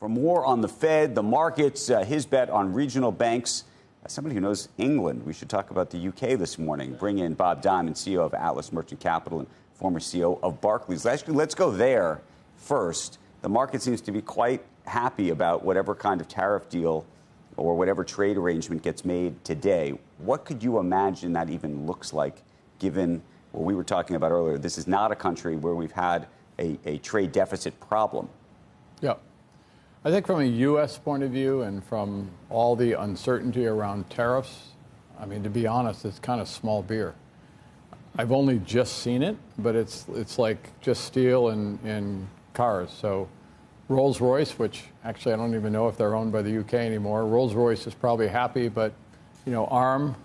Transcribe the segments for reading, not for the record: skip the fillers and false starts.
For more on the Fed, the markets, his bet on regional banks, as somebody who knows England, we should talk about the UK this morning. Bring in Bob Diamond, CEO of Atlas Merchant Capital and former CEO of Barclays. Actually, let's go there first. The market seems to be quite happy about whatever kind of tariff deal or whatever trade arrangement gets made today. What could you imagine that even looks like, given what we were talking about earlier? This is not a country where we've had a trade deficit problem. Yeah. I think from a U.S. point of view and from all the uncertainty around tariffs, I mean, to be honest, it's kind of small beer. I've only just seen it, but it's like just steel and cars. So Rolls-Royce, which actually I don't even know if they're owned by the UK anymore, Rolls-Royce is probably happy, but, you know, ARM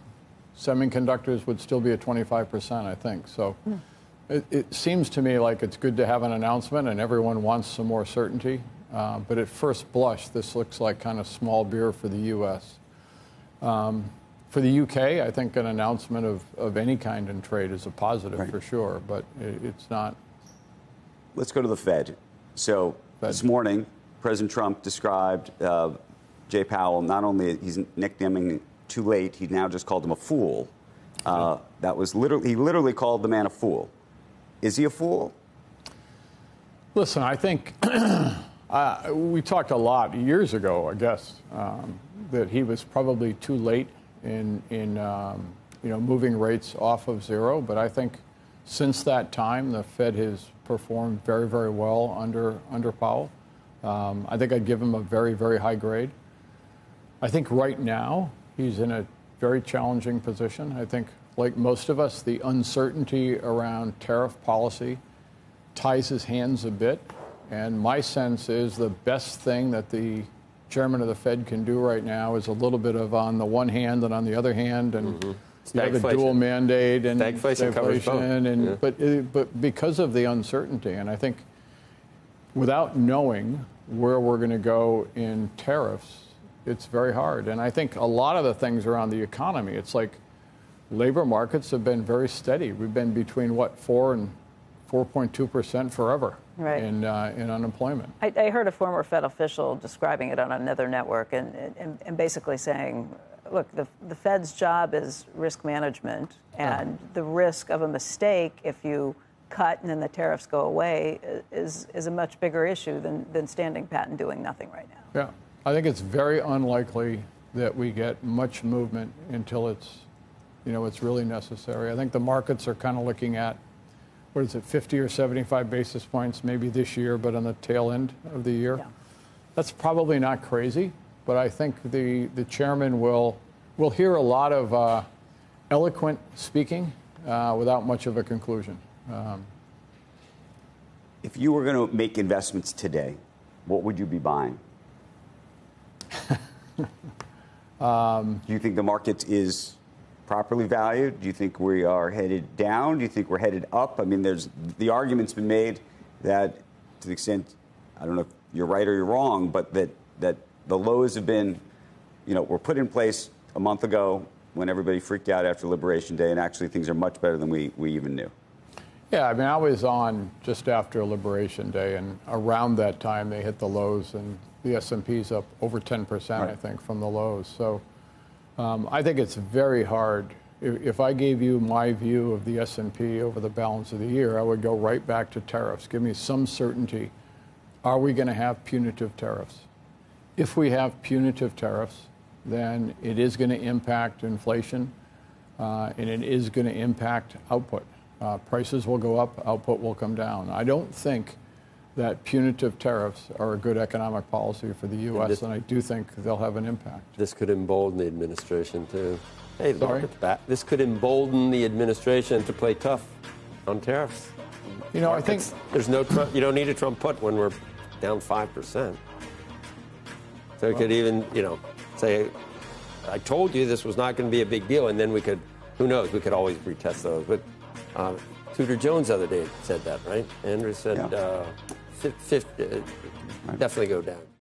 semiconductors would still be at 25%, I think. So it seems to me like it's good to have an announcement and everyone wants some more certainty. But at first blush, this looks like kind of small beer for the U.S. For the U.K., I think an announcement of any kind in trade is a positive for sure, but it's not. Let's go to the Fed. So this morning, President Trump described Jay Powell, not only he's nicknaming too late, he now just called him a fool. That was he literally called the man a fool. Is he a fool? Listen, I think we talked a lot years ago, I guess, that he was probably too late in moving rates off of zero. But I think since that time, the Fed has performed very, very well under Powell. I think I'd give him a very, very high grade. I think right now he's in a very challenging position. I think, like most of us, the uncertainty around tariff policy ties his hands a bit. And my sense is the best thing that the chairman of the Fed can do right now is a little bit of on the one hand and on the other hand, and you have a dual mandate and stagflation. And but because of the uncertainty, and I think without knowing where we're going to go in tariffs, it's very hard. And I think a lot of the things around the economy, it's like labor markets have been very steady. We've been between 4 and 4.2% forever. Right. In unemployment. I heard a former Fed official describing it on another network and basically saying, look, the Fed's job is risk management, and the risk of a mistake if you cut and then the tariffs go away is a much bigger issue than standing pat and doing nothing right now. Yeah. I think it's very unlikely that we get much movement until it's really necessary. I think the markets are kind of looking at, what is it, 50 or 75 basis points maybe this year, but on the tail end of the year. Yeah. That's probably not crazy, but I think the chairman will hear a lot of eloquent speaking without much of a conclusion. If you were going to make investments today, what would you be buying? Do you think the market is properly valued? Do you think we are headed down? Do you think we're headed up? I mean, the argument's been made that, to the extent, I don't know if you're right or you're wrong, but that the lows have been, were put in place a month ago when everybody freaked out after Liberation Day, and actually things are much better than we even knew. Yeah, I mean, I was on just after Liberation Day, and around that time they hit the lows, and the S&P's up over 10%, right, I think, from the lows. So I think it's very hard. If I gave you my view of the S&P over the balance of the year, I would go right back to tariffs. Give me some certainty. Are we going to have punitive tariffs? If we have punitive tariffs, then it is going to impact inflation, and it is going to impact output. Prices will go up, output will come down. I don't think that punitive tariffs are a good economic policy for the U.S., and I do think they'll have an impact. This could embolden the administration to, hey, Sorry? Look at that. This could embolden the administration to play tough on tariffs. I think there's no Trump. You don't need a Trump put when we're down 5%. So it could even, say, I told you this was not going to be a big deal, and then we could, who knows, we could always retest those. But Tudor Jones the other day said that, right? Andrew said, definitely go down.